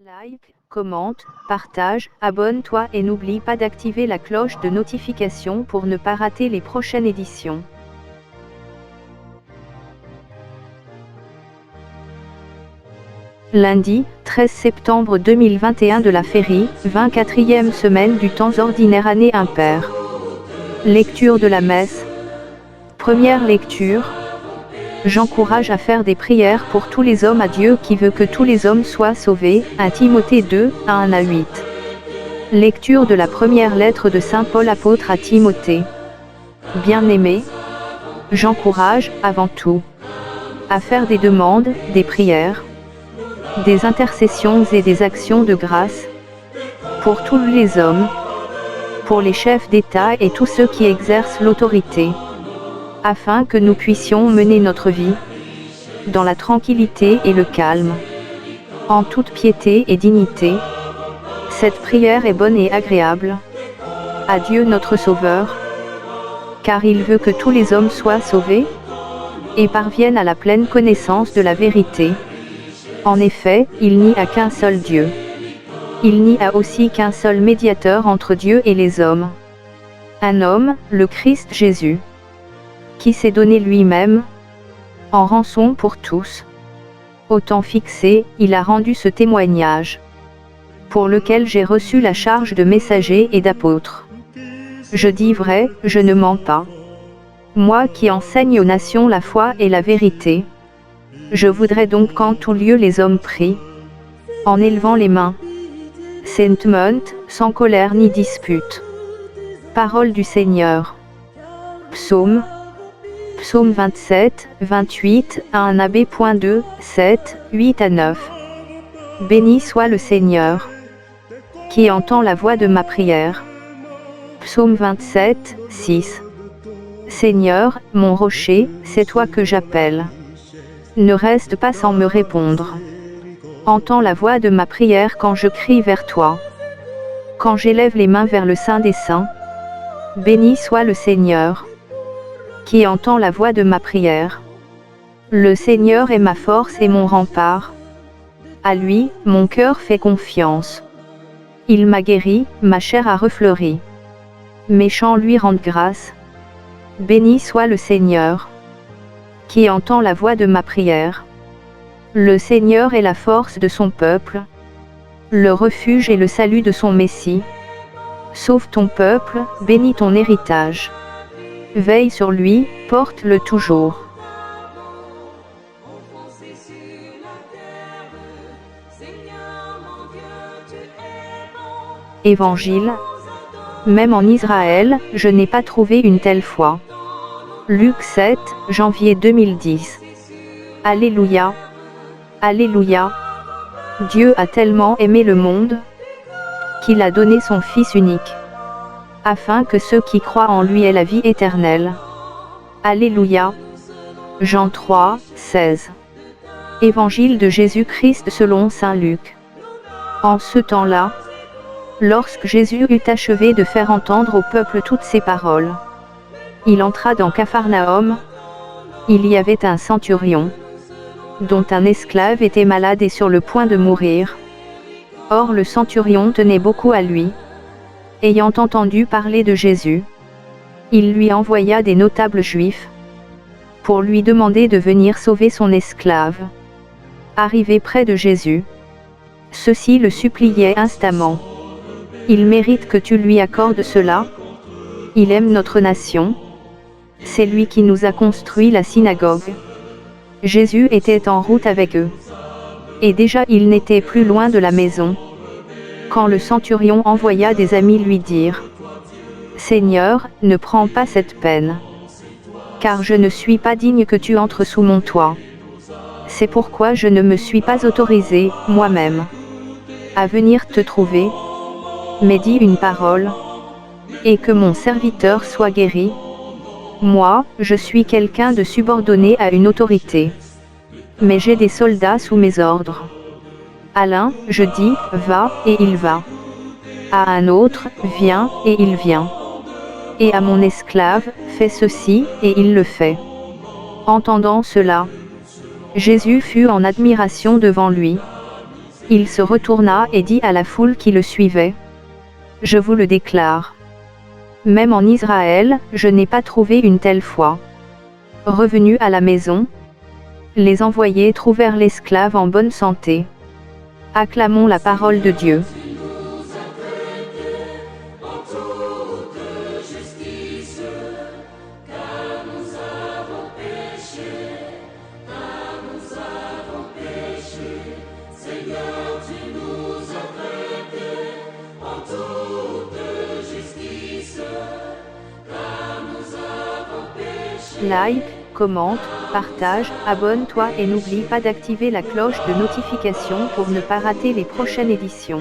Like, commente, partage, abonne-toi et n'oublie pas d'activer la cloche de notification pour ne pas rater les prochaines éditions. Lundi, 13 septembre 2021 de la Féerie, 24e semaine du temps ordinaire année impaire. Lecture de la messe. Première lecture. J'encourage à faire des prières pour tous les hommes à Dieu qui veut que tous les hommes soient sauvés. 1 Timothée 2, 1 à 8. Lecture de la première lettre de Saint Paul apôtre à Timothée. Bien-aimé, j'encourage, avant tout, à faire des demandes, des prières, des intercessions et des actions de grâce, pour tous les hommes, pour les chefs d'État et tous ceux qui exercent l'autorité, afin que nous puissions mener notre vie, dans la tranquillité et le calme, en toute piété et dignité. Cette prière est bonne et agréable à Dieu notre Sauveur, car il veut que tous les hommes soient sauvés, et parviennent à la pleine connaissance de la vérité. En effet, il n'y a qu'un seul Dieu. Il n'y a aussi qu'un seul médiateur entre Dieu et les hommes. Un homme, le Christ Jésus, qui s'est donné lui-même en rançon pour tous. Au temps fixé, il a rendu ce témoignage, pour lequel j'ai reçu la charge de messager et d'apôtre. Je dis vrai, je ne mens pas. Moi qui enseigne aux nations la foi et la vérité. Je voudrais donc qu'en tout lieu les hommes prient, en élevant les mains, Saint-Mont, sans colère ni dispute. Parole du Seigneur. Psaume 27, 28, 1 AB.2, 7, 8 à 9. Béni soit le Seigneur, qui entend la voix de ma prière. Psaume 27, 6. Seigneur, mon rocher, c'est toi que j'appelle. Ne reste pas sans me répondre. Entends la voix de ma prière quand je crie vers toi. Quand j'élève les mains vers le Saint des Saints. Béni soit le Seigneur, qui entend la voix de ma prière. Le Seigneur est ma force et mon rempart. À lui, mon cœur fait confiance. Il m'a guéri, ma chair a refleuri. Mes chants lui rendent grâce. Béni soit le Seigneur, qui entend la voix de ma prière. Le Seigneur est la force de son peuple, le refuge et le salut de son Messie. Sauve ton peuple, bénis ton héritage. Veille sur lui, porte-le toujours. Évangile. Même en Israël, je n'ai pas trouvé une telle foi. Luc 7, janvier 2010. Alléluia. Alléluia. Dieu a tellement aimé le monde, qu'il a donné son Fils unique, afin que ceux qui croient en lui aient la vie éternelle. Alléluia. Jean 3, 16. Évangile de Jésus-Christ selon saint Luc. En ce temps-là, lorsque Jésus eut achevé de faire entendre au peuple toutes ces paroles, il entra dans Capharnaüm. Il y avait un centurion, dont un esclave était malade et sur le point de mourir. Or le centurion tenait beaucoup à lui. Ayant entendu parler de Jésus, il lui envoya des notables juifs, pour lui demander de venir sauver son esclave. Arrivé près de Jésus, ceux-ci le suppliaient instamment. Il mérite que tu lui accordes cela. Il aime notre nation. C'est lui qui nous a construit la synagogue. Jésus était en route avec eux. Et déjà il n'était plus loin de la maison, quand le centurion envoya des amis lui dire : Seigneur, ne prends pas cette peine, car je ne suis pas digne que tu entres sous mon toit. C'est pourquoi je ne me suis pas autorisé, moi-même, à venir te trouver, mais dis une parole, et que mon serviteur soit guéri. Moi, je suis quelqu'un de subordonné à une autorité, mais j'ai des soldats sous mes ordres. À l'un, je dis, va, et il va. À un autre, viens, et il vient. Et à mon esclave, fais ceci, et il le fait. Entendant cela, Jésus fut en admiration devant lui. Il se retourna et dit à la foule qui le suivait: Je vous le déclare. Même en Israël, je n'ai pas trouvé une telle foi. Revenus à la maison, les envoyés trouvèrent l'esclave en bonne santé. Acclamons la parole de Dieu. Like, commente, partage, abonne-toi et n'oublie pas d'activer la cloche de notification pour ne pas rater les prochaines éditions.